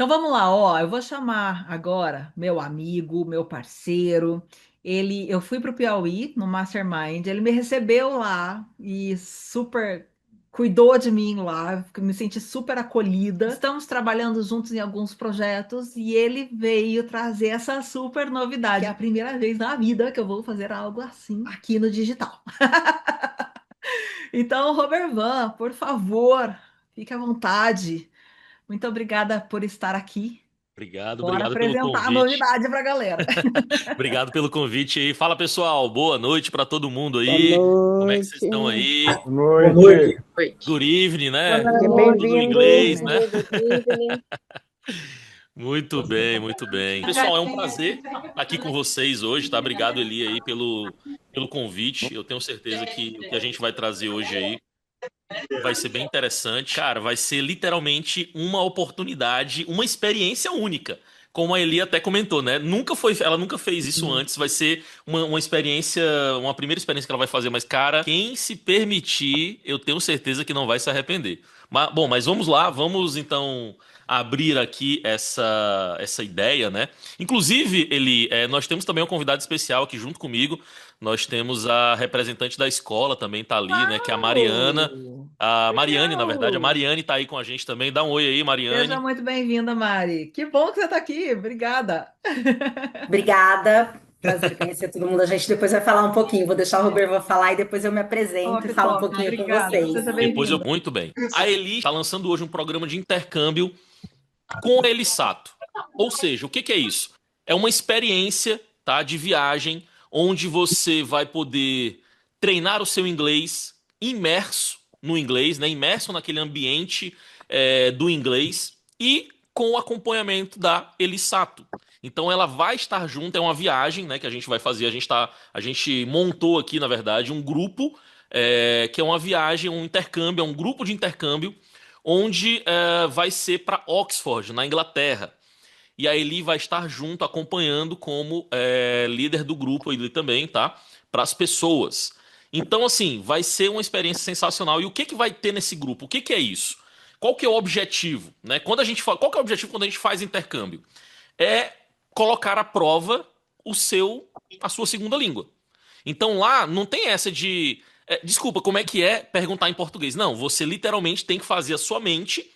Então vamos lá, ó. Eu vou chamar agora meu amigo, meu parceiro. Eu fui para o Piauí no Mastermind. Ele me recebeu lá e super cuidou de mim lá. Me senti super acolhida. Estamos trabalhando juntos em alguns projetos e ele veio trazer essa super novidade. Que é a primeira vez na vida que eu vou fazer algo assim aqui no digital. Então, Robert Van, por favor, fique à vontade. Muito obrigada por estar aqui. Obrigado, Bora obrigado pelo apresentar a convite. novidade para a galera. Obrigado pelo convite aí. Fala, pessoal. Boa noite para todo mundo Boa aí. Como é que vocês noite. estão aí? Boa noite. Good evening, Boa né? Seja Tudo no noite, bem-vindo. good inglês, evening, né? good evening. Muito bem, muito bem. Pessoal, é um prazer estar aqui com vocês hoje, tá? Obrigado, Eli, aí, pelo convite. Eu tenho certeza que o que a gente vai trazer hoje aí vai ser bem interessante. Cara, vai ser literalmente uma oportunidade, uma experiência única. Como a Eli até comentou, né? Ela nunca fez isso antes. Vai ser uma experiência, uma primeira experiência que ela vai fazer. Mas, cara, quem se permitir, eu tenho certeza que não vai se arrepender. Mas vamos lá, vamos então abrir aqui essa ideia, né? Inclusive, Eli, nós temos também um convidado especial aqui junto comigo. Nós temos a representante da escola também tá ali, né? Que é a Mariana. Uau! A Mariane, na verdade, a Legal! Mariane tá aí com a gente também. Dá um oi aí, Seja Mariane. muito bem-vinda, Mari. Que bom que você está aqui. Obrigada. Obrigada. Prazer conhecer todo mundo. A gente depois vai falar um pouquinho. Vou deixar o Roberto falar e depois eu me apresento Top, e falo um top. pouquinho com Obrigada. vocês. Seja bem-vinda. Muito bem. A Eli está lançando hoje um programa de intercâmbio com a Elisato. Ou seja, o que que é isso? É uma experiência, tá, de viagem onde você vai poder treinar o seu inglês imerso no inglês, né? Imerso naquele ambiente do inglês e com o acompanhamento da Elisato. Então ela vai estar junto, é uma viagem, né, que a gente vai fazer. A gente montou aqui, na verdade, um grupo que é uma viagem, um intercâmbio, é um grupo de intercâmbio onde vai ser para Oxford, na Inglaterra. E a Eli vai estar junto, acompanhando como líder do grupo ele também, tá? Para as pessoas. Então, assim, vai ser uma experiência sensacional. E o que que vai ter nesse grupo? O que que é isso? Qual que é o objetivo, né? Qual que é o objetivo quando a gente faz intercâmbio? É colocar à prova a sua segunda língua. Então lá não tem essa de desculpa, como é que é perguntar em português? Não, você literalmente tem que fazer a sua mente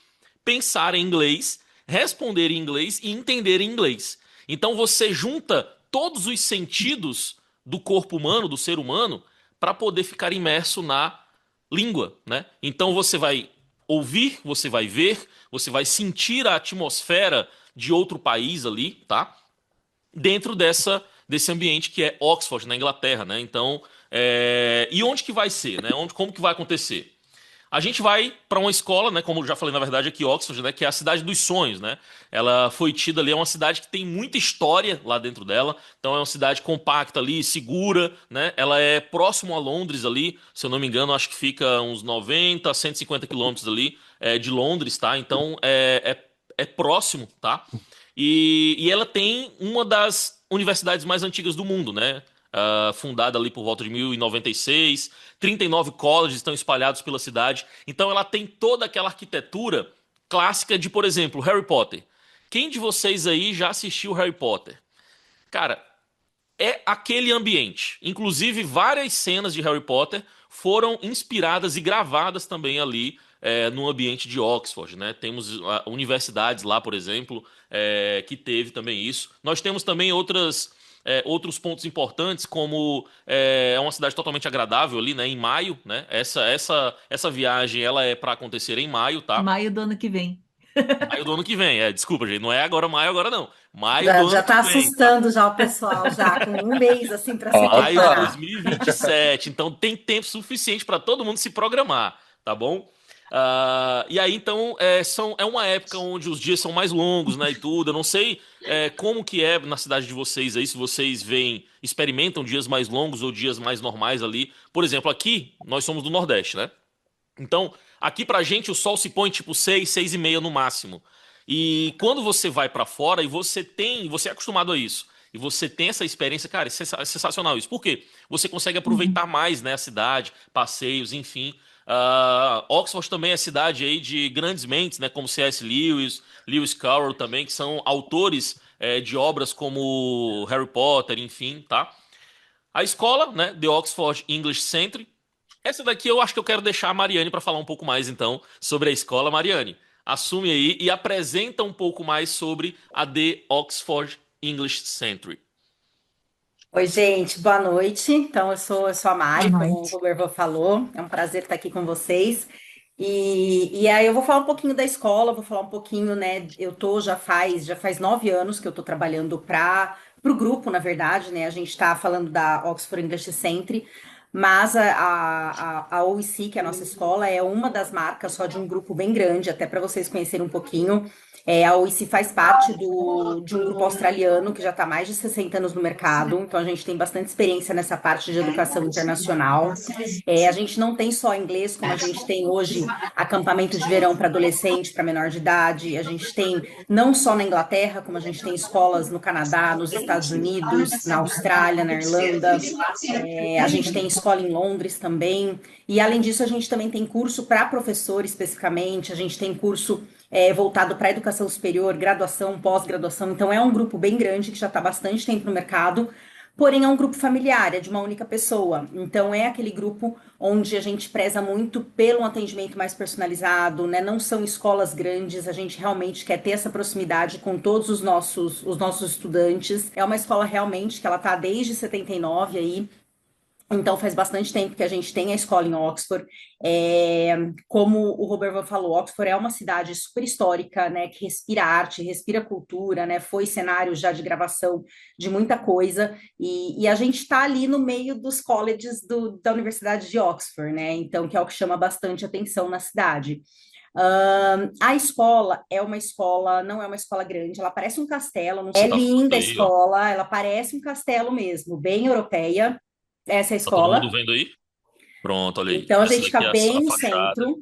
pensar em inglês, responder em inglês e entender em inglês. Então você junta todos os sentidos do corpo humano, do ser humano, para poder ficar imerso na língua, né? Então você vai ouvir, você vai ver, você vai sentir a atmosfera de outro país ali, tá? Dentro desse ambiente que é Oxford, na Inglaterra, né? Então, e onde que vai ser, né? Como que vai acontecer? A gente vai para uma escola, né? Como eu já falei, na verdade, aqui Oxford, né? Que é a cidade dos sonhos, né? Ela foi tida ali, é uma cidade que tem muita história lá dentro dela. Então é uma cidade compacta ali, segura, né? Ela é próximo a Londres ali, se eu não me engano, acho que fica uns 90, 150 quilômetros ali de Londres, tá? Então é próximo, tá? E ela tem uma das universidades mais antigas do mundo, né? Fundada ali por volta de 1096. 39 colleges estão espalhados pela cidade. Então ela tem toda aquela arquitetura clássica de, por exemplo, Harry Potter. Quem de vocês aí já assistiu Harry Potter? Cara, é aquele ambiente. Inclusive, várias cenas de Harry Potter foram inspiradas e gravadas também ali no ambiente de Oxford, né? Temos universidades lá, por exemplo, que teve também isso. Nós temos também outros pontos importantes, como é uma cidade totalmente agradável ali, né? Em maio, né? Essa viagem ela é para acontecer em maio, tá? Maio do ano que vem. Maio do ano que vem. Desculpa, gente, não é agora maio agora não. Maio Já, do já ano tá que vem, tá? assustando já o pessoal, já com um mês assim para se Ah, Maio de tá. preparar. 2027. Então tem tempo suficiente para todo mundo se programar, tá bom? E aí, então, é uma época onde os dias são mais longos, né, e tudo. Eu não sei como que é na cidade de vocês aí, se vocês experimentam dias mais longos ou dias mais normais ali. Por exemplo, aqui, nós somos do Nordeste, né? Então, aqui pra gente o sol se põe tipo 6, 6 e meia no máximo. E quando você vai pra fora e você é acostumado a isso, e você tem essa experiência, cara, é sensacional isso. Por quê? Você consegue Uhum. aproveitar mais, né, a cidade, passeios, enfim. Oxford também é cidade aí de grandes mentes, né, como C.S. Lewis, Lewis Carroll também, que são autores de obras como Harry Potter, enfim, tá? A escola, né, The Oxford English Centre. Essa daqui eu acho que eu quero deixar a Mariane para falar um pouco mais, então, sobre a escola. Mariane, assume aí e apresenta um pouco mais sobre a The Oxford English Centre. Oi, gente, boa noite. Então, eu sou a Boa Mari, como o noite. Roberto falou, é um prazer estar aqui com vocês. E aí eu vou falar um pouquinho da escola, vou falar um pouquinho, né? Já faz 9 anos que eu estou trabalhando para o grupo, na verdade, né? A gente está falando da Oxford English Centre, mas a OEC, que é a nossa escola, é uma das marcas só de um grupo bem grande, até para vocês conhecerem um pouquinho. A OIC faz parte de um grupo australiano que já está há mais de 60 anos no mercado, então a gente tem bastante experiência nessa parte de educação internacional. A gente não tem só inglês, como a gente tem hoje acampamento de verão para adolescente, para menor de idade, a gente tem não só na Inglaterra, como a gente tem escolas no Canadá, nos Estados Unidos, na Austrália, na Irlanda, a gente tem escola em Londres também, e além disso a gente também tem curso para professor especificamente, a gente tem curso voltado para educação superior, graduação, pós-graduação. Então, é um grupo bem grande que já está há bastante tempo no mercado, porém é um grupo familiar, é de uma única pessoa. Então, é aquele grupo onde a gente preza muito pelo atendimento mais personalizado, né? Não são escolas grandes, a gente realmente quer ter essa proximidade com todos os nossos estudantes. É uma escola realmente que ela está desde 79 aí, então faz bastante tempo que a gente tem a escola em Oxford. Como o Robert falou, Oxford é uma cidade super histórica, né, que respira arte, respira cultura, né, foi cenário já de gravação de muita coisa, e a gente está ali no meio dos colleges da Universidade de Oxford, né, então que é o que chama bastante atenção na cidade. A escola é uma escola, não é uma escola grande, ela parece um castelo, não Você é tá falando linda a aí, ó. escola, ela parece um castelo mesmo, bem europeia, essa é a Tá todo mundo escola. vendo aí? Pronto, olha aí. Então a Essa gente fica daqui é a bem no fachada. centro,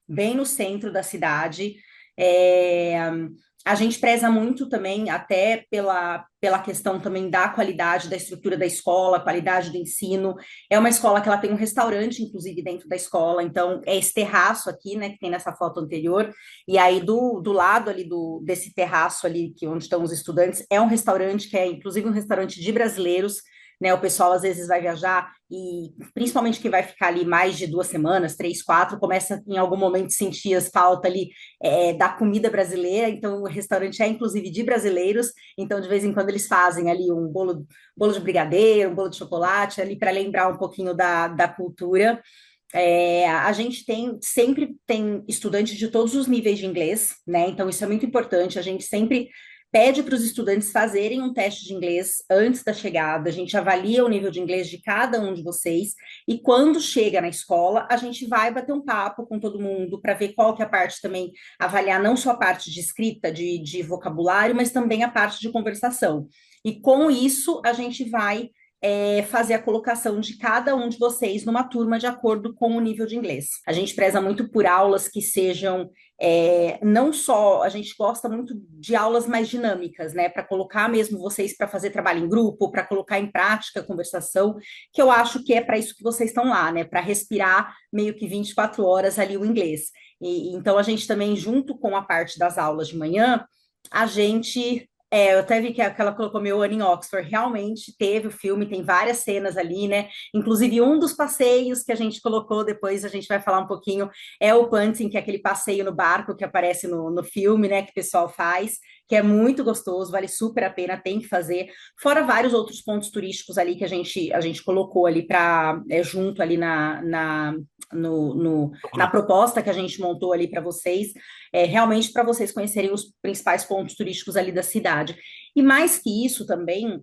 bem no centro da cidade. É, a gente preza muito também, até pela questão também da qualidade da estrutura da escola, qualidade do ensino. É uma escola que ela tem um restaurante, inclusive, dentro da escola. Então, é esse terraço aqui, né, que tem nessa foto anterior. E aí, do lado ali desse terraço ali, que onde estão os estudantes, é um restaurante que é, inclusive, um restaurante de brasileiros, né? O pessoal às vezes vai viajar e principalmente quem vai ficar ali mais de 2 semanas, 3, 4, começa em algum momento sentir as falta ali da comida brasileira. Então o restaurante é inclusive de brasileiros. Então de vez em quando eles fazem ali um bolo de brigadeiro, um bolo de chocolate ali para lembrar um pouquinho da cultura. A gente sempre tem estudantes de todos os níveis de inglês, né? Então, isso é muito importante. A gente sempre pede para os estudantes fazerem um teste de inglês antes da chegada. A gente avalia o nível de inglês de cada um de vocês. E quando chega na escola, a gente vai bater um papo com todo mundo para ver qual que é a parte também, avaliar não só a parte de escrita, de vocabulário, mas também a parte de conversação. E com isso, a gente vai fazer a colocação de cada um de vocês numa turma de acordo com o nível de inglês. A gente preza muito por aulas que sejam não só, a gente gosta muito de aulas mais dinâmicas, né? Para colocar mesmo vocês para fazer trabalho em grupo, para colocar em prática a conversação, que eu acho que é para isso que vocês estão lá, né? Para respirar meio que 24 horas ali o inglês. Então a gente também, junto com a parte das aulas de manhã, a gente eu até vi que ela colocou meu ano em Oxford. Realmente teve o filme, tem várias cenas ali, né? Inclusive, um dos passeios que a gente colocou, depois a gente vai falar um pouquinho, é o punting, que é aquele passeio no barco que aparece no filme, né? Que o pessoal faz, que é muito gostoso, vale super a pena, tem que fazer. Fora vários outros pontos turísticos ali que a gente colocou ali para junto ali na proposta que a gente montou ali para vocês, realmente para vocês conhecerem os principais pontos turísticos ali da cidade. E mais que isso também,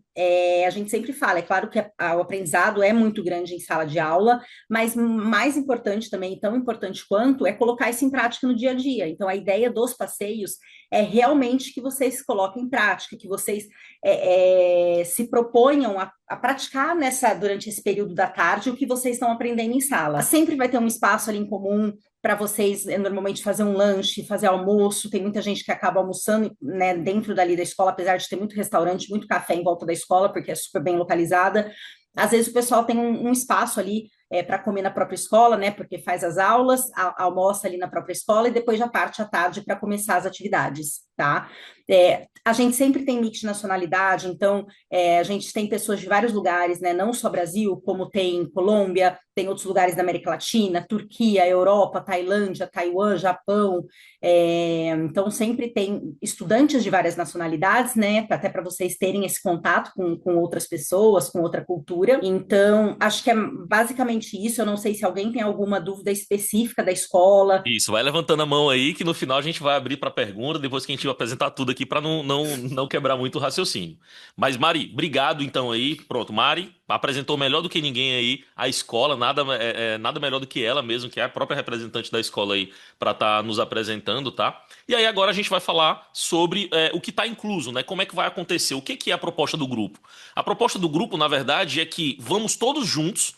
a gente sempre fala, é claro que o aprendizado é muito grande em sala de aula, mas mais importante também, tão importante quanto, é colocar isso em prática no dia a dia. Então, a ideia dos passeios é realmente que vocês coloquem em prática, que vocês se proponham a praticar durante esse período da tarde o que vocês estão aprendendo em sala. Sempre vai ter um espaço ali em comum para vocês normalmente fazer um lanche, fazer almoço. Tem muita gente que acaba almoçando, né, dentro dali da escola, apesar de ter muito restaurante, muito café em volta da escola, porque é super bem localizada. Às vezes o pessoal tem um espaço ali para comer na própria escola, né? Porque faz as aulas, almoça ali na própria escola e depois já parte à tarde para começar as atividades, tá? A gente sempre tem mix de nacionalidade, então a gente tem pessoas de vários lugares, né? Não só Brasil, como tem Colômbia, tem outros lugares da América Latina, Turquia, Europa, Tailândia, Taiwan, Japão. Então, sempre tem estudantes de várias nacionalidades, né? Até para vocês terem esse contato com outras pessoas, com outra cultura. Então, acho que é basicamente isso. Eu não sei se alguém tem alguma dúvida específica da escola. Isso, vai levantando a mão aí que no final a gente vai abrir para pergunta, depois que a gente vai apresentar tudo aqui para não quebrar muito o raciocínio. Mas Mari, obrigado então aí. Pronto, Mari apresentou melhor do que ninguém aí a escola, nada melhor do que ela mesmo, que é a própria representante da escola aí, para estar nos apresentando, tá? E aí agora a gente vai falar sobre o que está incluso, né? Como é que vai acontecer, o que que é a proposta do grupo? A proposta do grupo, na verdade, é que vamos todos juntos.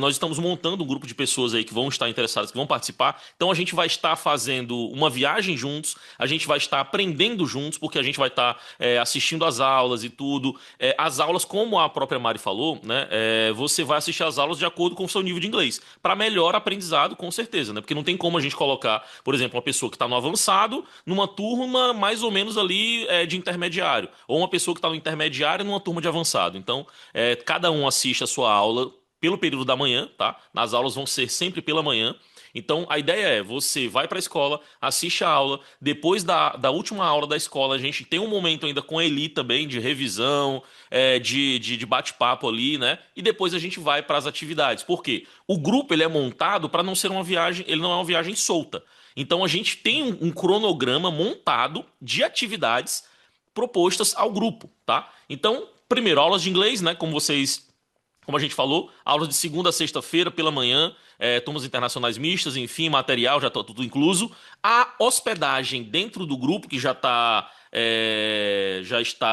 Nós estamos montando um grupo de pessoas aí que vão estar interessadas, que vão participar. Então a gente vai estar fazendo uma viagem juntos, a gente vai estar aprendendo juntos, porque a gente vai estar assistindo às aulas e tudo. As aulas, como a própria Mari falou, né? Você vai assistir às aulas de acordo com o seu nível de inglês, para melhor aprendizado, com certeza, né? Porque não tem como a gente colocar, por exemplo, uma pessoa que está no avançado numa turma mais ou menos ali de intermediário, ou uma pessoa que está no intermediário numa turma de avançado. Então, cada um assiste a sua aula pelo período da manhã, tá? Nas aulas vão ser sempre pela manhã. Então, a ideia é, você vai para a escola, assiste a aula, depois da última aula da escola, a gente tem um momento ainda com a Eli também, de revisão, de bate-papo ali, né? E depois a gente vai para as atividades. Por quê? O grupo, ele é montado para não ser uma viagem, ele não é uma viagem solta. Então, a gente tem um cronograma montado de atividades propostas ao grupo, tá? Então, primeiro, aulas de inglês, né? Como a gente falou, aulas de segunda a sexta-feira pela manhã, turmas internacionais mistas, enfim, material, já está tudo incluso. A hospedagem dentro do grupo, que já está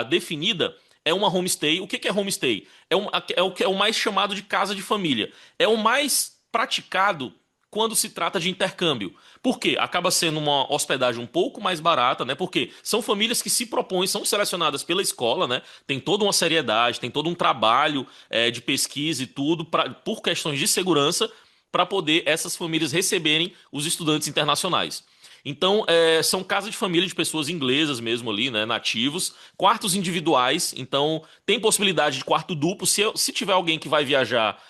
definida, é uma homestay. O que é homestay? É o que é o mais chamado de casa de família. É o mais praticado quando se trata de intercâmbio. Por quê? Acaba sendo uma hospedagem um pouco mais barata, né? Porque são famílias que se propõem, são selecionadas pela escola, né? Tem toda uma seriedade, tem todo um trabalho de pesquisa e tudo, por questões de segurança, para poder essas famílias receberem os estudantes internacionais. Então, são casas de família de pessoas inglesas mesmo ali, né, nativos, quartos individuais, então tem possibilidade de quarto duplo. Se tiver alguém que vai viajar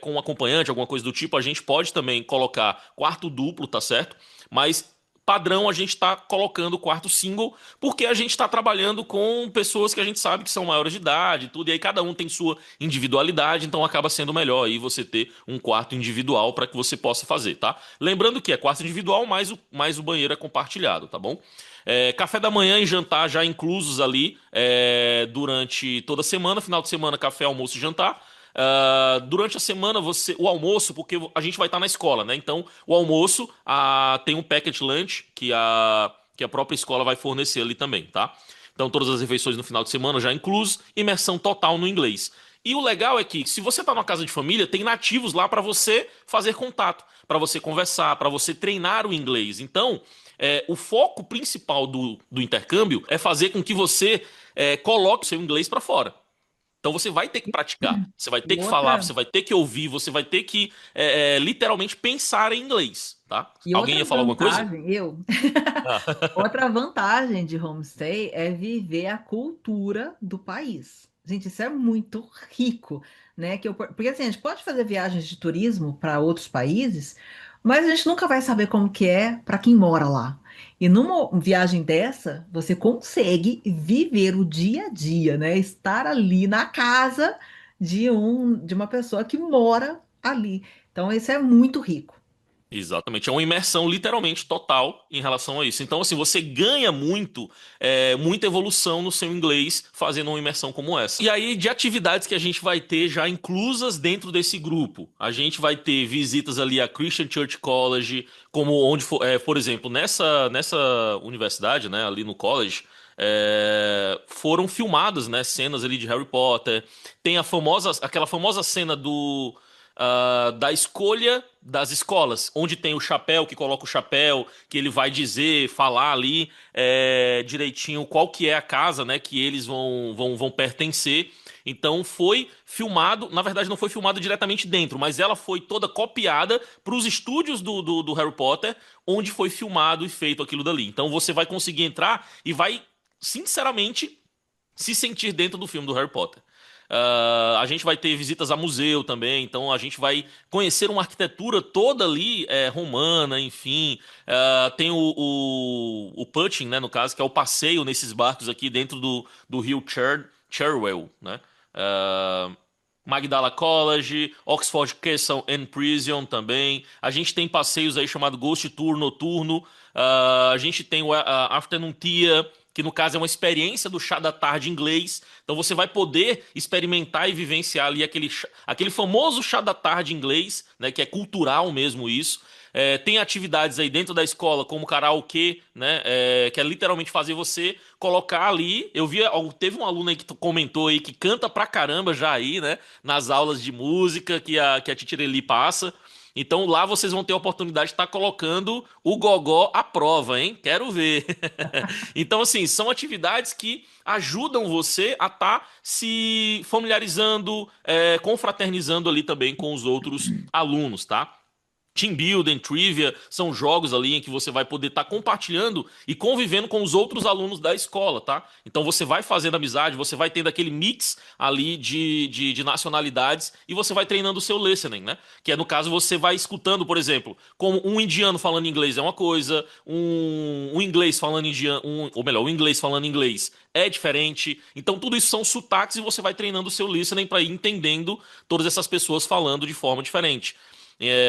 com um acompanhante, alguma coisa do tipo, a gente pode também colocar quarto duplo, tá certo? Mas padrão a gente está colocando quarto single, porque a gente está trabalhando com pessoas que a gente sabe que são maiores de idade e tudo, e aí cada um tem sua individualidade, então acaba sendo melhor aí você ter um quarto individual para que você possa fazer, tá? Lembrando que é quarto individual, mais o banheiro é compartilhado, tá bom? Café da manhã e jantar já inclusos ali durante toda a semana, final de semana, café, almoço e jantar. Durante a semana, o almoço, porque a gente vai estar na escola, né? Então, o almoço tem um package lunch que a própria escola vai fornecer ali também, tá? Então, todas as refeições no final de semana já incluso, imersão total no inglês. E o legal é que, se você está numa casa de família, tem nativos lá para você fazer contato, para você conversar, para você treinar o inglês. Então, o foco principal do intercâmbio é fazer com que você coloque o seu inglês para fora. Então você vai ter que praticar, você vai ter E que falar, outra, você vai ter que ouvir, você vai ter que literalmente pensar em inglês, tá? e Alguém ia outra falar alguma coisa? vantagem, eu, Ah. outra vantagem de homestay é viver a cultura do país. Gente, isso é muito rico, né? Porque assim, a gente pode fazer viagens de turismo para outros países, mas a gente nunca vai saber como que é para quem mora lá. E numa viagem dessa, você consegue viver o dia a dia, né? Estar ali na casa de uma pessoa que mora ali. Então, isso é muito rico. Exatamente, é uma imersão literalmente total em relação a isso. Então, assim, você ganha muita evolução no seu inglês fazendo uma imersão como essa. E aí, de atividades que a gente vai ter já inclusas dentro desse grupo, a gente vai ter visitas ali a Christian Church College, como onde, por exemplo, nessa universidade, né, ali no college, foram filmadas, né, cenas ali de Harry Potter. Tem aquela famosa cena da escolha das escolas, onde tem o chapéu, que coloca o chapéu, que ele vai dizer, falar ali direitinho qual que é a casa, né, que eles vão pertencer. Então foi filmado, na verdade não foi filmado diretamente dentro, mas ela foi toda copiada para os estúdios do Harry Potter, onde foi filmado e feito aquilo dali. Então você vai conseguir entrar e vai, sinceramente, se sentir dentro do filme do Harry Potter. A gente vai ter visitas a museu também, então a gente vai conhecer uma arquitetura toda ali romana, enfim. Tem o Putting, né, no caso, que é o passeio nesses barcos aqui dentro do rio Cherwell, né? Uh, Magdala College, Oxford Castle and Prison também. A gente tem passeios aí chamado Ghost Tour noturno. A gente tem o Afternoon Tea, que no caso é uma experiência do chá da tarde inglês. Então você vai poder experimentar e vivenciar ali aquele famoso chá da tarde inglês, né, que é cultural mesmo isso. Tem atividades aí dentro da escola, como karaokê, né, que é literalmente fazer você colocar ali. Eu vi, teve um aluno aí que comentou aí que canta pra caramba já aí, né, nas aulas de música que a Titireli passa. Então lá vocês vão ter a oportunidade de estar colocando o gogó à prova, hein? Quero ver. Então, assim, são atividades que ajudam você a estar se familiarizando, confraternizando ali também com os outros alunos, tá? Team Building, Trivia, são jogos ali em que você vai poder estar compartilhando e convivendo com os outros alunos da escola, tá? Então você vai fazendo amizade, você vai tendo aquele mix ali de nacionalidades e você vai treinando o seu listening, né? Que é no caso você vai escutando, por exemplo, como um indiano falando inglês é uma coisa, um inglês falando indiano, ou melhor, um inglês falando inglês é diferente. Então tudo isso são sotaques e você vai treinando o seu listening para ir entendendo todas essas pessoas falando de forma diferente.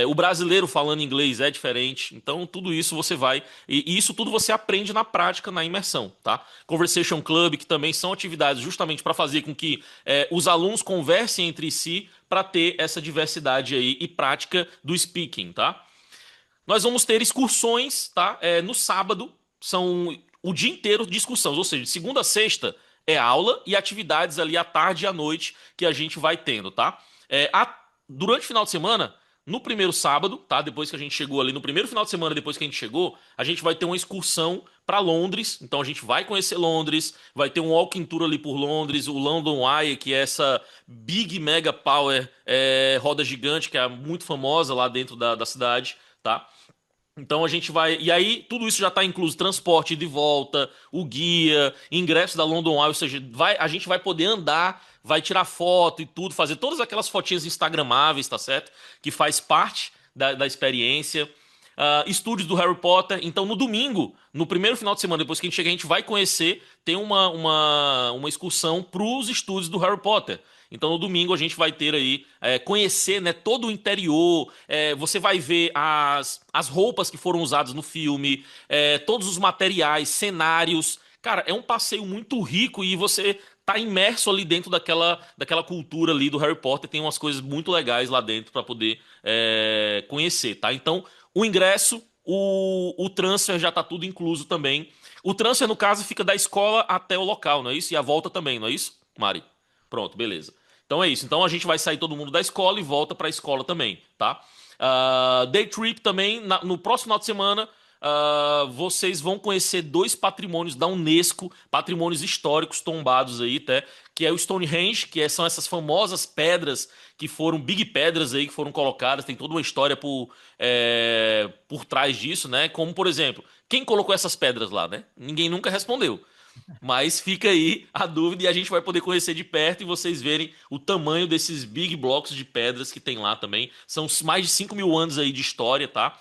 O brasileiro falando inglês é diferente, então tudo isso você vai. E isso tudo você aprende na prática, na imersão, tá? Conversation Club, que também são atividades justamente para fazer com que os alunos conversem entre si para ter essa diversidade aí e prática do speaking, tá? Nós vamos ter excursões, tá? No sábado, são o dia inteiro de excursões, ou seja, de segunda a sexta é aula e atividades ali à tarde e à noite que a gente vai tendo, tá? Durante o final de semana. No primeiro sábado, tá? Depois que a gente chegou ali, no primeiro final de semana, depois que a gente chegou, a gente vai ter uma excursão para Londres. Então a gente vai conhecer Londres, vai ter um walking tour ali por Londres, o London Eye, que é essa Big Mega Power roda gigante, que é muito famosa lá dentro da cidade, tá? Então a gente vai. E aí, tudo isso já está incluso: transporte de volta, o guia, ingresso da London Eye, ou seja, a gente vai poder andar, vai tirar foto e tudo, fazer todas aquelas fotinhas instagramáveis, tá certo? Que faz parte da experiência. Estúdios do Harry Potter. Então, no domingo, no primeiro final de semana, depois que a gente chegar, a gente vai conhecer, tem uma excursão para os estúdios do Harry Potter. Então, no domingo, a gente vai ter aí, conhecer, né, todo o interior. Você vai ver as roupas que foram usadas no filme, todos os materiais, cenários. Cara, é um passeio muito rico e você tá imerso ali dentro daquela cultura ali do Harry Potter. Tem umas coisas muito legais lá dentro para poder conhecer, tá? Então, o ingresso, o transfer já tá tudo incluso também. O transfer, no caso, fica da escola até o local, não é isso? E a volta também, não é isso, Mari? Pronto, beleza. Então é isso. Então a gente vai sair todo mundo da escola e volta para a escola também, tá? Day trip também, no próximo final de semana, vocês vão conhecer 2 patrimônios da Unesco, patrimônios históricos tombados aí, tá? Que é o Stonehenge, são essas famosas pedras que foram, big pedras aí que foram colocadas, tem toda uma história por trás disso, né? Como, por exemplo, quem colocou essas pedras lá, né? Ninguém nunca respondeu. Mas fica aí a dúvida e a gente vai poder conhecer de perto e vocês verem o tamanho desses big blocos de pedras que tem lá também. São mais de 5.000 anos aí de história, tá?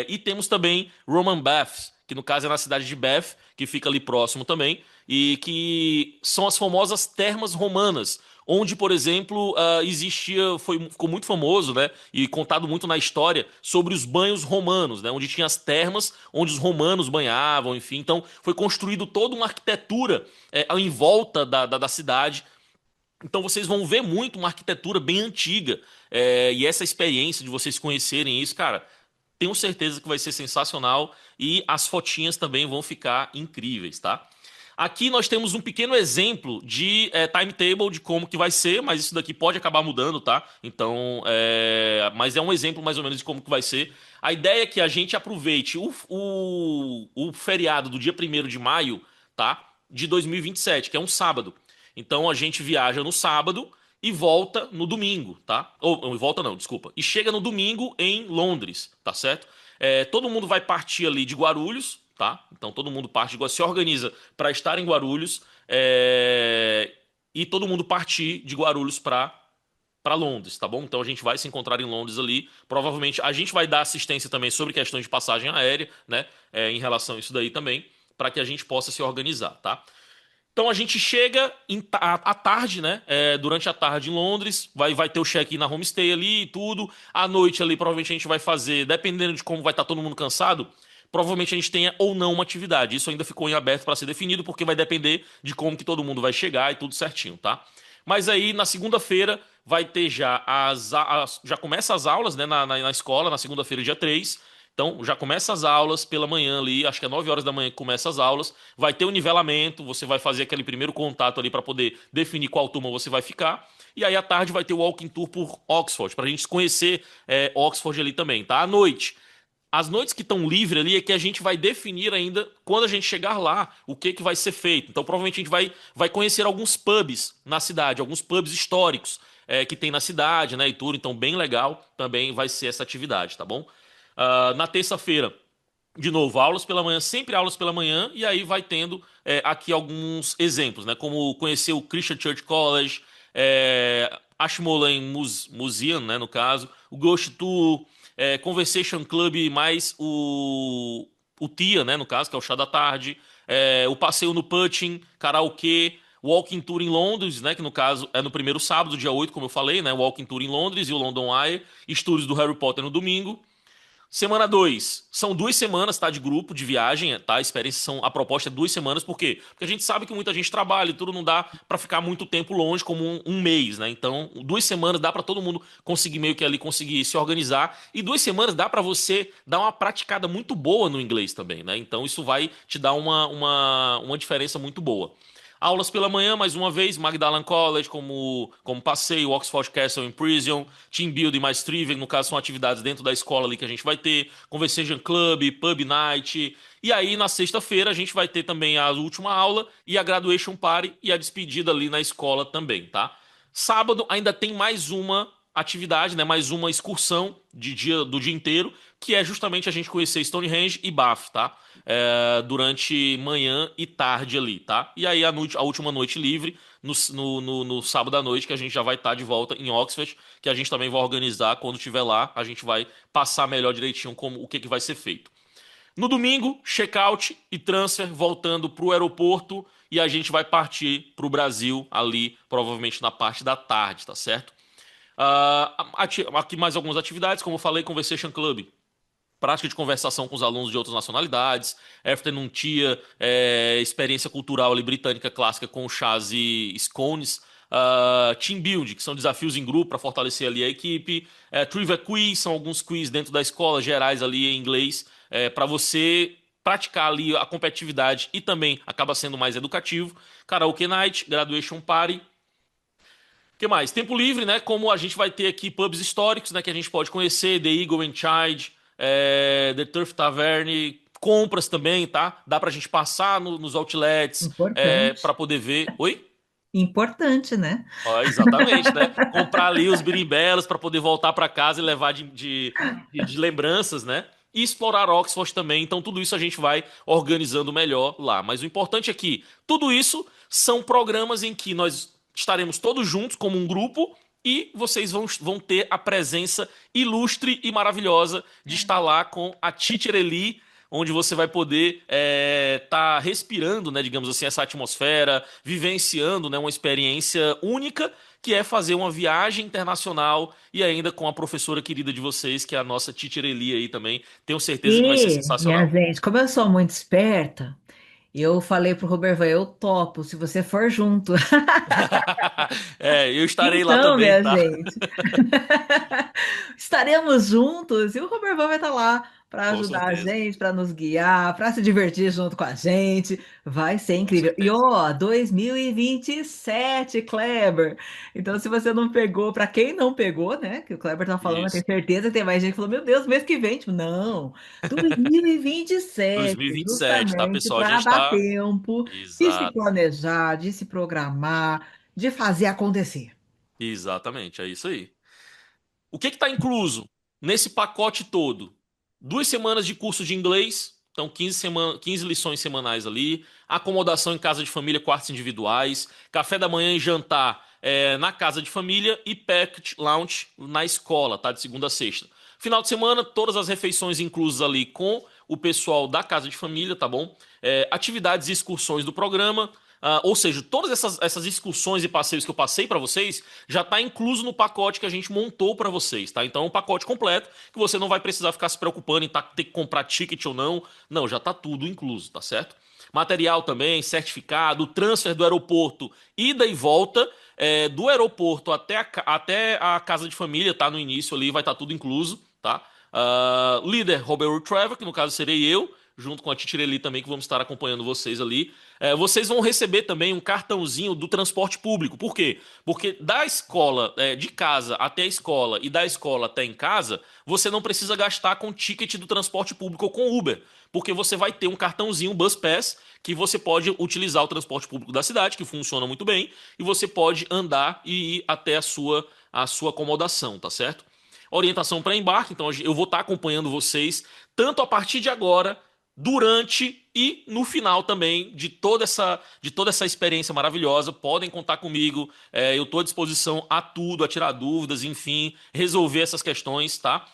E temos também Roman Baths, que no caso é na cidade de Bath, que fica ali próximo também, e que são as famosas termas romanas, onde, por exemplo, ficou muito famoso, né, e contado muito na história sobre os banhos romanos, né, onde tinha as termas, onde os romanos banhavam, enfim. Então, foi construído toda uma arquitetura em volta da cidade. Então, vocês vão ver muito uma arquitetura bem antiga. E essa experiência de vocês conhecerem isso, cara, tenho certeza que vai ser sensacional e as fotinhas também vão ficar incríveis, tá? Aqui nós temos um pequeno exemplo de timetable de como que vai ser, mas isso daqui pode acabar mudando, tá? Então, mas é um exemplo mais ou menos de como que vai ser. A ideia é que a gente aproveite o feriado do dia 1º de maio, tá? De 2027, que é um sábado. Então a gente viaja no sábado e volta no domingo, tá? Ou volta não, desculpa. E chega no domingo em Londres, tá certo? Todo mundo vai partir ali de Guarulhos, tá? Então todo mundo parte de Guarulhos, se organiza para estar em Guarulhos, e todo mundo partir de Guarulhos para Londres, tá bom? Então a gente vai se encontrar em Londres ali. Provavelmente a gente vai dar assistência também sobre questões de passagem aérea, né? Em relação a isso daí também, para que a gente possa se organizar, tá? Então a gente chega à tarde, né? Durante a tarde em Londres, vai ter o check-in na homestay ali e tudo. À noite ali, provavelmente a gente vai fazer, dependendo de como vai estar todo mundo cansado, provavelmente a gente tenha ou não uma atividade. Isso ainda ficou em aberto para ser definido, porque vai depender de como que todo mundo vai chegar e tudo certinho, tá? Mas aí na segunda-feira vai ter já começa as aulas, né, na escola, na segunda-feira, dia 3. Então, já começa as aulas pela manhã ali, acho que é 9 horas da manhã que começa as aulas. Vai ter o nivelamento, você vai fazer aquele primeiro contato ali para poder definir qual turma você vai ficar. E aí à tarde vai ter o walking tour por Oxford, para a gente conhecer Oxford ali também, tá? À noite. As noites que estão livres ali é que a gente vai definir ainda, quando a gente chegar lá, o que vai ser feito. Então, provavelmente a gente vai conhecer alguns pubs na cidade, alguns pubs históricos que tem na cidade, né, e tudo. Então, bem legal também vai ser essa atividade, tá bom? Na terça-feira, de novo, aulas pela manhã, sempre aulas pela manhã, e aí vai tendo aqui alguns exemplos, né? Como conhecer o Christian Church College, Ashmolean Museum, né, no caso, o Ghost Tour, Conversation Club, mais o TIA, né, no caso, que é o chá da tarde, o passeio no Putting, karaokê, Walking Tour em Londres, né, que no caso é no primeiro sábado, dia 8, como eu falei, né, Walking Tour em Londres e o London Eye, estudos do Harry Potter no domingo. Semana 2, são 2 semanas, tá, de grupo, de viagem, tá? A proposta é 2 semanas, por quê? Porque a gente sabe que muita gente trabalha e tudo não dá pra ficar muito tempo longe, como um mês, né? Então, 2 semanas dá pra todo mundo conseguir meio que ali, conseguir se organizar. E 2 semanas dá pra você dar uma praticada muito boa no inglês também, né? Então, isso vai te dar uma diferença muito boa. Aulas pela manhã, mais uma vez, Magdalen College, como passeio, Oxford Castle in Prison, Team Building mais Trivial, no caso são atividades dentro da escola ali que a gente vai ter, Conversation Club, Pub Night, e aí na sexta-feira a gente vai ter também a última aula e a Graduation Party e a despedida ali na escola também, tá? Sábado ainda tem mais uma atividade, né, mais uma excursão do dia inteiro, que é justamente a gente conhecer Stonehenge e Bath, tá? Durante manhã e tarde ali, tá? E aí a última noite livre, no sábado à noite, que a gente já vai estar de volta em Oxford, que a gente também vai organizar quando estiver lá, a gente vai passar melhor direitinho o que vai ser feito. No domingo, check-out e transfer voltando para o aeroporto e a gente vai partir para o Brasil ali, provavelmente na parte da tarde, tá certo? Aqui mais algumas atividades, como eu falei, Conversation Club, prática de conversação com os alunos de outras nacionalidades, Afternoon Tea, experiência cultural ali, britânica clássica com chás e scones, Team Build, que são desafios em grupo para fortalecer ali a equipe, Trivia Quiz, são alguns quiz dentro da escola, gerais ali em inglês, para você praticar ali a competitividade e também acaba sendo mais educativo, Karaoke Night, Graduation Party. O que mais? Tempo livre, né? Como a gente vai ter aqui pubs históricos, né? Que a gente pode conhecer, The Eagle and Child, The Turf Tavern, compras também, tá? Dá pra gente passar nos outlets, Importante. pra poder ver. Oi? Importante, né? Ó, exatamente, né? Comprar ali os birimbelos pra poder voltar pra casa e levar de lembranças, né? E explorar Oxford também. Então, tudo isso a gente vai organizando melhor lá. Mas o importante é que tudo isso são programas em que nós estaremos todos juntos como um grupo e vocês vão ter a presença ilustre e maravilhosa de estar lá com a Teacher Eli, onde você vai poder estar respirando, né, digamos assim, essa atmosfera, vivenciando, né, uma experiência única, que é fazer uma viagem internacional e ainda com a professora querida de vocês, que é a nossa Teacher Eli aí também. Tenho certeza que vai ser E, minha sensacional. gente, como eu sou muito esperta, eu falei pro Robervan, eu topo se você for junto. Eu estarei lá Então, também, minha tá? gente, estaremos juntos e o Robervan vai estar lá para Com ajudar a certeza. gente, para nos guiar, para se divertir junto com a gente. Vai ser Com incrível. E certeza. ó, 2027, Kleber. Então, se você não pegou, para quem não pegou, né, que o Kleber tá falando, eu tenho Isso. certeza que tem mais gente que falou: Meu Deus, mês que vem. Tipo, não, 2027, 2027, tá, justamente pessoal? A para gente dar tá. tempo de se Exato. planejar, de se programar, de fazer acontecer. Exatamente, é isso aí. O que está incluso nesse pacote todo? 2 semanas de curso de inglês, então 15 lições semanais ali, acomodação em casa de família, quartos individuais, café da manhã e jantar na casa de família e package lunch na escola, tá? De segunda a sexta. Final de semana, todas as refeições inclusas ali com o pessoal da casa de família, tá bom? Atividades e excursões do programa. Ou seja, todas essas excursões e passeios que eu passei para vocês já está incluso no pacote que a gente montou para vocês, tá? Então é um pacote completo que você não vai precisar ficar se preocupando em ter que comprar ticket ou não. Não, já está tudo incluso, tá certo? Material também, certificado, transfer do aeroporto, ida e volta, do aeroporto até a casa de família, tá? No início ali vai estar tudo incluso, tá? Líder Robert Trevor, que no caso serei eu, junto com a Titireli também, que vamos estar acompanhando vocês ali. Vocês vão receber também um cartãozinho do transporte público. Por quê? Porque da escola, de casa até a escola e da escola até em casa, você não precisa gastar com ticket do transporte público ou com Uber. Porque você vai ter um cartãozinho, um Bus Pass, que você pode utilizar o transporte público da cidade, que funciona muito bem, e você pode andar e ir até a sua acomodação, tá certo? Orientação para embarque, então eu vou estar acompanhando vocês, tanto a partir de agora durante e no final também de toda essa experiência maravilhosa. Podem contar comigo, eu estou à disposição a tudo, a tirar dúvidas, enfim, resolver essas questões, tá?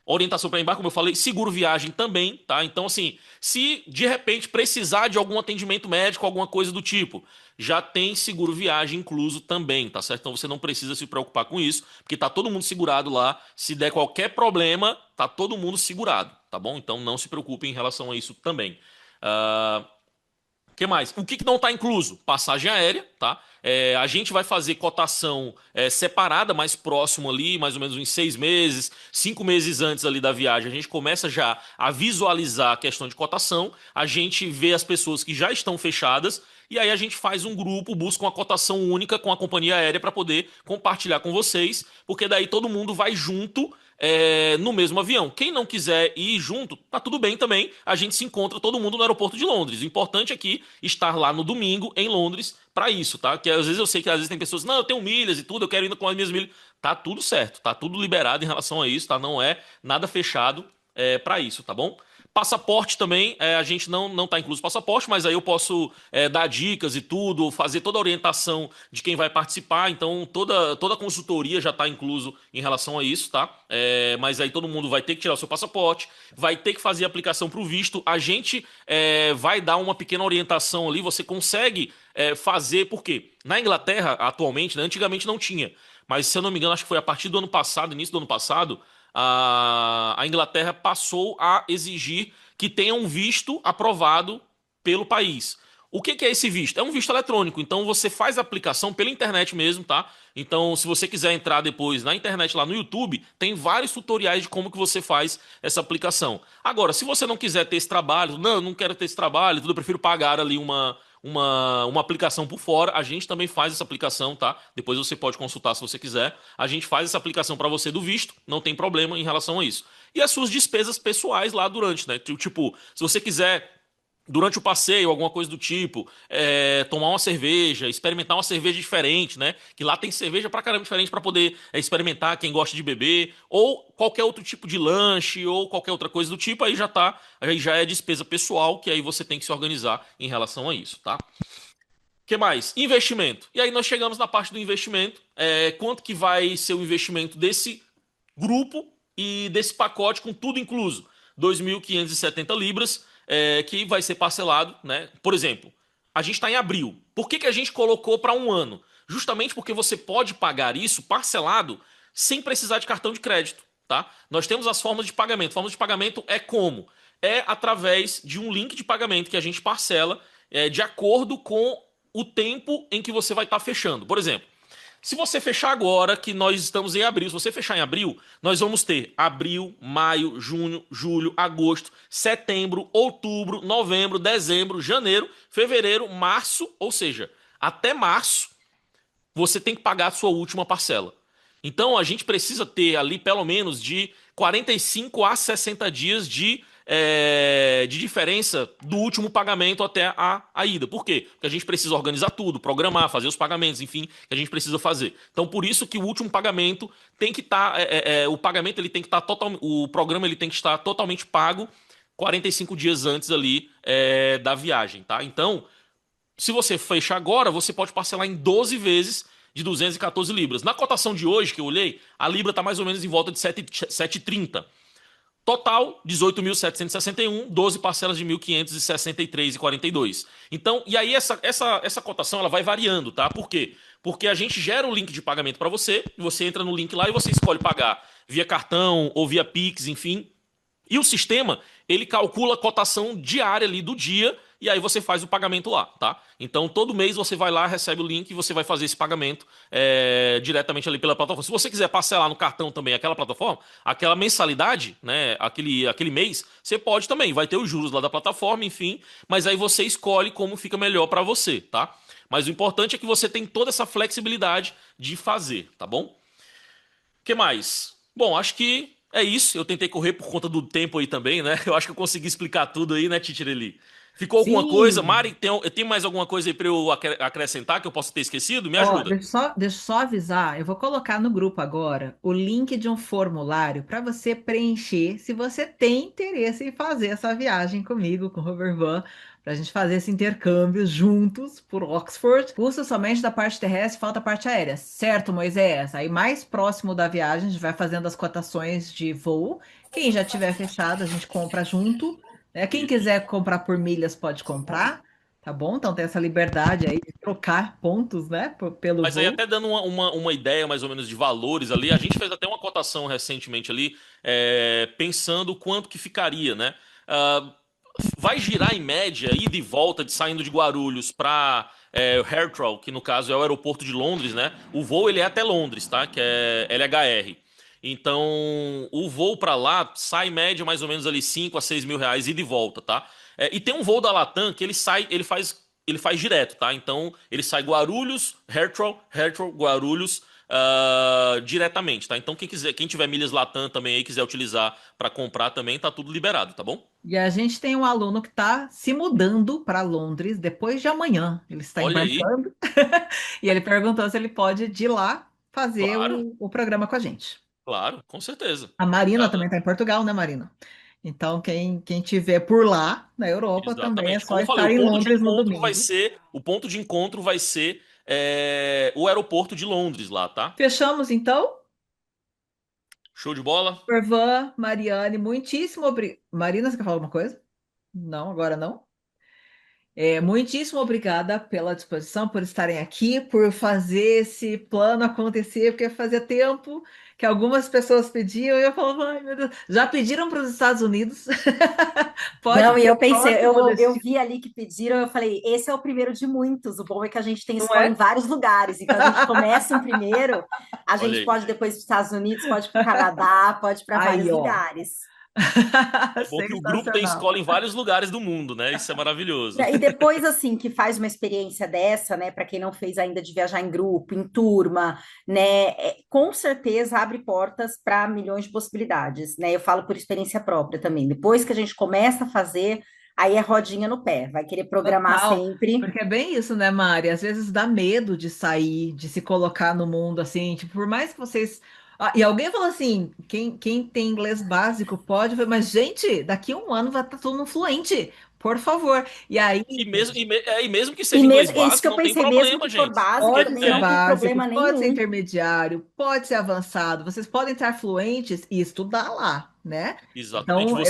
Orientação para embarque, como eu falei, seguro viagem também, tá? Então, assim, se de repente precisar de algum atendimento médico, alguma coisa do tipo, já tem seguro viagem incluso também, tá certo? Então você não precisa se preocupar com isso, porque tá todo mundo segurado lá. Se der qualquer problema, tá todo mundo segurado, tá bom? Então não se preocupe em relação a isso também. Ah, que mais? O que não está incluso? Passagem aérea, tá? A gente vai fazer cotação separada, mais próximo ali, mais ou menos uns 6 meses, 5 meses antes ali da viagem. A gente começa já a visualizar a questão de cotação, a gente vê as pessoas que já estão fechadas, e aí a gente faz um grupo, busca uma cotação única com a companhia aérea para poder compartilhar com vocês, porque daí todo mundo vai junto no mesmo avião. Quem não quiser ir junto, tá tudo bem também. A gente se encontra todo mundo no aeroporto de Londres. O importante aqui é estar lá no domingo em Londres para isso, tá? Que às vezes eu sei que às vezes tem pessoas, não, eu tenho milhas e tudo, eu quero ir com as minhas milhas. Tá tudo certo, tá tudo liberado em relação a isso, tá? Não é nada fechado para isso, tá bom? Passaporte também, a gente não tá incluso passaporte, mas aí eu posso dar dicas e tudo, fazer toda a orientação de quem vai participar, então toda a consultoria já está incluso em relação a isso, tá? Mas aí todo mundo vai ter que tirar o seu passaporte, vai ter que fazer a aplicação para o visto, a gente vai dar uma pequena orientação ali, você consegue fazer, por quê? Na Inglaterra, atualmente, né, antigamente não tinha, mas se eu não me engano, acho que foi a partir do ano passado, início do ano passado, a Inglaterra passou a exigir que tenha um visto aprovado pelo país. O que é esse visto? É um visto eletrônico, então você faz a aplicação pela internet mesmo, tá? Então, se você quiser entrar depois na internet lá no YouTube, tem vários tutoriais de como que você faz essa aplicação. Agora, se você não quiser ter esse trabalho, não, eu não quero ter esse trabalho, tudo, eu prefiro pagar ali uma aplicação por fora. A gente também faz essa aplicação, tá? Depois você pode consultar se você quiser. A gente faz essa aplicação para você do visto, não tem problema em relação a isso. E as suas despesas pessoais lá durante, né? Tipo, se você quiser durante o passeio, alguma coisa do tipo, tomar uma cerveja, experimentar uma cerveja diferente, né? Que lá tem cerveja pra caramba diferente pra poder experimentar quem gosta de beber, ou qualquer outro tipo de lanche, ou qualquer outra coisa do tipo, aí já é despesa pessoal, que aí você tem que se organizar em relação a isso, tá? Que mais? Investimento. E aí nós chegamos na parte do investimento. Quanto que vai ser o investimento desse grupo e desse pacote com tudo incluso? 2.570 libras, que vai ser parcelado, né? Por exemplo, a gente está em abril. Por que a gente colocou para um ano? Justamente porque você pode pagar isso parcelado sem precisar de cartão de crédito, tá? Nós temos as formas de pagamento. Forma de pagamento é como? É através de um link de pagamento que a gente parcela de acordo com o tempo em que você vai estar fechando. Por exemplo, Se você fechar agora, que nós estamos em abril, se você fechar em abril, nós vamos ter abril, maio, junho, julho, agosto, setembro, outubro, novembro, dezembro, janeiro, fevereiro, março, ou seja, até março você tem que pagar a sua última parcela. Então a gente precisa ter ali pelo menos de 45 a 60 dias de diferença do último pagamento até a ida. Por quê? Porque a gente precisa organizar tudo, programar, fazer os pagamentos, enfim, que a gente precisa fazer. Então por isso que o último pagamento tem que estar, o pagamento ele tem que estar totalmente, o programa ele tem que estar totalmente pago 45 dias antes ali da viagem, tá? Então se você fecha agora, você pode parcelar em 12 vezes de 214 libras. Na cotação de hoje, que eu olhei, a libra está mais ou menos em volta de 7,30. Total, 18.761, 12 parcelas de 1.563,42. Então, e aí essa cotação ela vai variando, tá? Por quê? Porque a gente gera o link de pagamento para você entra no link lá e você escolhe pagar via cartão ou via Pix, enfim. E o sistema, ele calcula a cotação diária ali do dia e aí você faz o pagamento lá, tá? Então, todo mês você vai lá, recebe o link e você vai fazer esse pagamento diretamente ali pela plataforma. Se você quiser parcelar no cartão também aquela plataforma, aquela mensalidade, né, aquele mês, você pode também. Vai ter os juros lá da plataforma, enfim, mas aí você escolhe como fica melhor para você, tá? Mas o importante é que você tem toda essa flexibilidade de fazer, tá bom? O que mais? Bom, acho que é isso. Eu tentei correr por conta do tempo aí também, né? Eu acho que eu consegui explicar tudo aí, né, Titireli? Ficou alguma coisa? Sim. Mari, tem mais alguma coisa aí para eu acrescentar que eu possa ter esquecido? Me Ó, ajuda. deixa eu só avisar, eu vou colocar no grupo agora o link de um formulário para você preencher se você tem interesse em fazer essa viagem comigo, com o Robervan, para a gente fazer esse intercâmbio juntos por Oxford. Custa somente da parte terrestre, falta a parte aérea, certo, Moisés? Aí mais próximo da viagem, a gente vai fazendo as cotações de voo. Quem já tiver fechado, a gente compra junto, né? Quem Isso. quiser comprar por milhas, pode comprar. Tá bom? Então tem essa liberdade aí de trocar pontos, né? Pelo Mas aí voo. até dando uma ideia mais ou menos de valores ali, a gente fez até uma cotação recentemente ali, pensando quanto que ficaria, né? Ah, vai girar em média, ida e volta, saindo de Guarulhos para Heathrow, que no caso é o aeroporto de Londres, né? O voo ele é até Londres, tá? Que é LHR. Então, o voo para lá sai em média mais ou menos ali 5 a 6 mil reais ida e volta, tá? E tem um voo da Latam que ele faz direto, tá? Então, ele sai Guarulhos, Heathrow, Guarulhos, diretamente, tá? Então, quem tiver milhas Latam também aí quiser utilizar para comprar também, tá tudo liberado, tá bom? E a gente tem um aluno que está se mudando para Londres depois de amanhã. Ele está Olha aí, embarcando e ele perguntou se ele pode de lá fazer claro, o programa com a gente. claro, com certeza. A Marina Cada- também está em Portugal, né, Marina? Então, quem tiver por lá, na Europa, também é Exatamente. só Como eu falei, estar em Londres no domingo. o ponto de encontro vai ser o aeroporto de Londres lá, tá? Fechamos, então? Show de bola? Orvan, Mariane, muitíssimo obrigada. Marina, você quer falar alguma coisa? Não, agora não. Muitíssimo obrigada pela disposição, por estarem aqui, por fazer esse plano acontecer, porque fazia tempo que algumas pessoas pediam e eu falava, ai meu Deus, já pediram para os Estados Unidos? Pode Não, e ser eu o pensei, próximo eu destino, vi ali que pediram, eu falei, esse é o primeiro de muitos. O bom é que a gente tem não escola em é? vários lugares. Então a gente começa um primeiro, a Olha gente aí. pode depois para os Estados Unidos, pode para o Canadá, pode para Aí, vários ó. lugares. É bom que o grupo tem Sensacional. escola em vários lugares do mundo, né? Isso é maravilhoso. E depois, assim, que faz uma experiência dessa, né, para quem não fez ainda de viajar em grupo, em turma, né, com certeza abre portas para milhões de possibilidades, né? Eu falo por experiência própria também. Depois que a gente começa a fazer, aí é rodinha no pé, vai querer programar Total, sempre. porque é bem isso, né, Mari? Às vezes dá medo de sair, de se colocar no mundo assim, tipo, por mais que vocês. Ah, e alguém falou assim: quem tem inglês básico pode, mas gente, daqui a um ano vai estar todo mundo fluente, por favor. E aí, E mesmo que E seja inglês mesmo, é isso que básico, eu não tem pensei, mesmo problema, que for gente. básico, pode também ser não tem É, básico, problema pode ser nenhum. intermediário, pode ser avançado, vocês podem estar fluentes e estudar lá. né? Exatamente. Então,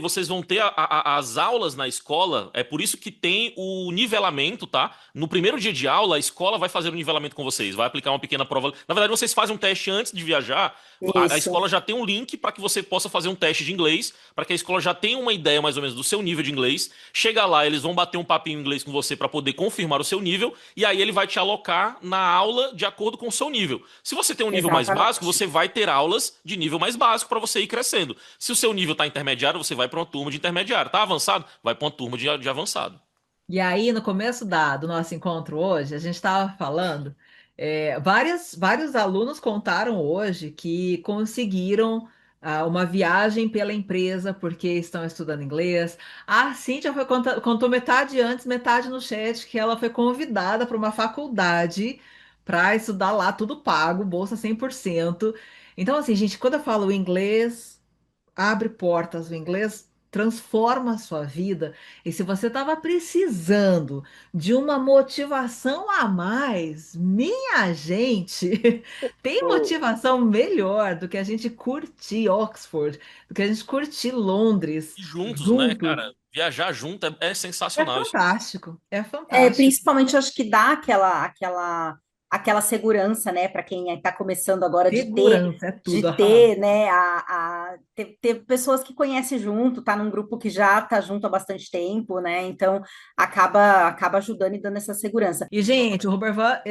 Vocês vão ter as aulas na escola. É por isso que tem o nivelamento, tá? No primeiro dia de aula, a escola vai fazer o nivelamento com vocês, vai aplicar uma pequena prova. Na verdade, vocês fazem um teste antes de viajar. A Isso. escola já tem um link para que você possa fazer um teste de inglês, para que a escola já tenha uma ideia mais ou menos do seu nível de inglês. Chega lá, eles vão bater um papinho em inglês com você para poder confirmar o seu nível, e aí ele vai te alocar na aula de acordo com o seu nível. Se você tem um nível mais básico, Exatamente. você vai ter aulas de nível mais básico para você ir crescendo. Se o seu nível tá intermediário, você vai para uma turma de intermediário. Tá avançado? Vai para uma turma de avançado. e aí, no começo do nosso encontro hoje, a gente estava falando, vários alunos contaram hoje que conseguiram uma viagem pela empresa porque estão estudando inglês. A Cíntia contou metade antes, metade no chat, que ela foi convidada para uma faculdade para estudar lá, tudo pago, bolsa 100%. Então, assim, gente, quando eu falo inglês abre portas, o inglês transforma a sua vida. E se você estava precisando de uma motivação a mais, minha gente, tem motivação melhor do que a gente curtir Oxford, do que a gente curtir Londres E juntos, né, juntos. cara? Viajar junto é É sensacional isso. fantástico, é É, fantástico. principalmente acho que dá aquela segurança, né, para quem está começando agora Segurança é tudo, de aham. ter, né, ter pessoas que conhece junto, tá num grupo que já tá junto há bastante tempo, né? Então acaba ajudando e dando essa segurança. E, gente, o Robervan,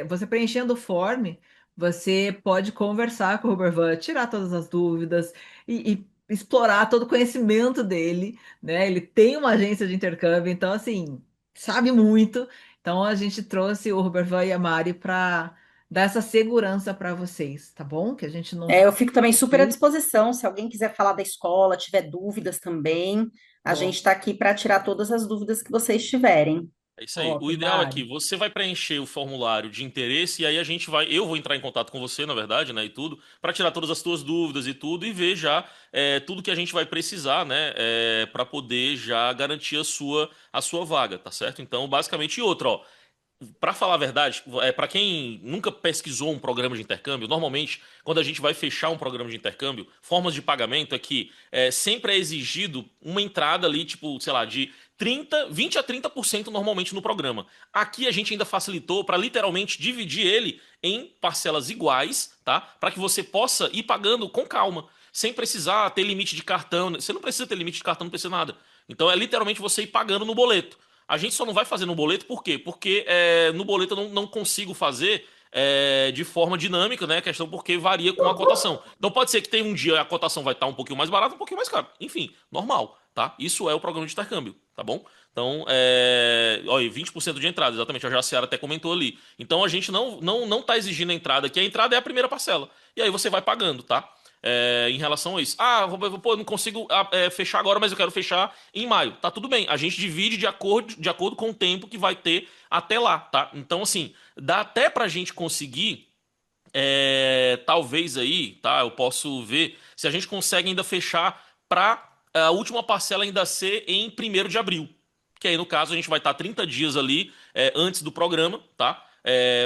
você preenchendo o form, você pode conversar com o Robervan, tirar todas as dúvidas e explorar todo o conhecimento dele, né? Ele tem uma agência de intercâmbio, então, assim, sabe muito. Então, a gente trouxe o Robervan e a Mari para dar essa segurança para vocês, tá bom? Que a gente não É, fala eu fico também super à aqui. disposição, se alguém quiser falar da escola, tiver dúvidas também, a gente Top, está aqui para tirar todas as dúvidas que vocês tiverem. É isso aí. top, O ideal é que Mari. você vai preencher o formulário de interesse e aí a gente vai, eu vou entrar em contato com você, na verdade, né, e tudo, para tirar todas as suas dúvidas e tudo e ver já tudo que a gente vai precisar, né, para poder já garantir a sua vaga, tá certo? Então, basicamente, e outra, ó. Pra falar a verdade, para quem nunca pesquisou um programa de intercâmbio, normalmente, quando a gente vai fechar um programa de intercâmbio, formas de pagamento é que sempre é exigido uma entrada ali, tipo, sei lá, de 20 a 30% normalmente no programa. Aqui a gente ainda facilitou para literalmente dividir ele em parcelas iguais, tá? Para que você possa ir pagando com calma, sem precisar ter limite de cartão. Você não precisa ter limite de cartão, não precisa nada. Então é literalmente você ir pagando no boleto. A gente só não vai fazer no boleto, por quê? Porque no boleto eu não consigo fazer de forma dinâmica, né? A questão porque varia com a cotação. Então pode ser que tem um dia a cotação vai estar um pouquinho mais barata, um pouquinho mais cara. Enfim, normal, tá? Isso é o programa de intercâmbio, tá bom? Então, olha, 20% de entrada, exatamente, a Jaciara até comentou ali. Então a gente não tá exigindo a entrada, que a entrada é a primeira parcela. E aí você vai pagando, tá? Em relação a isso. Ah, pô, eu não consigo fechar agora, mas eu quero fechar em maio. Tá tudo bem. A gente divide de acordo com o tempo que vai ter até lá, tá? Então, assim, dá até pra gente conseguir, talvez aí, tá? Eu posso ver se a gente consegue ainda fechar pra a última parcela ainda ser em 1º de abril. Que aí, no caso, a gente vai estar 30 dias ali antes do programa, tá?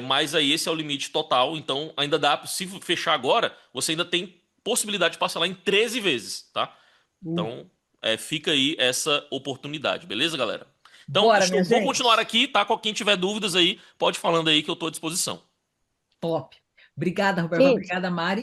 Mas aí esse é o limite total, então ainda dá, se fechar agora, você ainda tem possibilidade de parcelar em 13 vezes, tá? Então, fica aí essa oportunidade, beleza, galera? Então, Bora, minha vou continuar gente. aqui, tá? Com quem tiver dúvidas aí, pode ir falando aí que eu tô à disposição. Top. Obrigada, Robervan. Isso. Obrigada, Mari.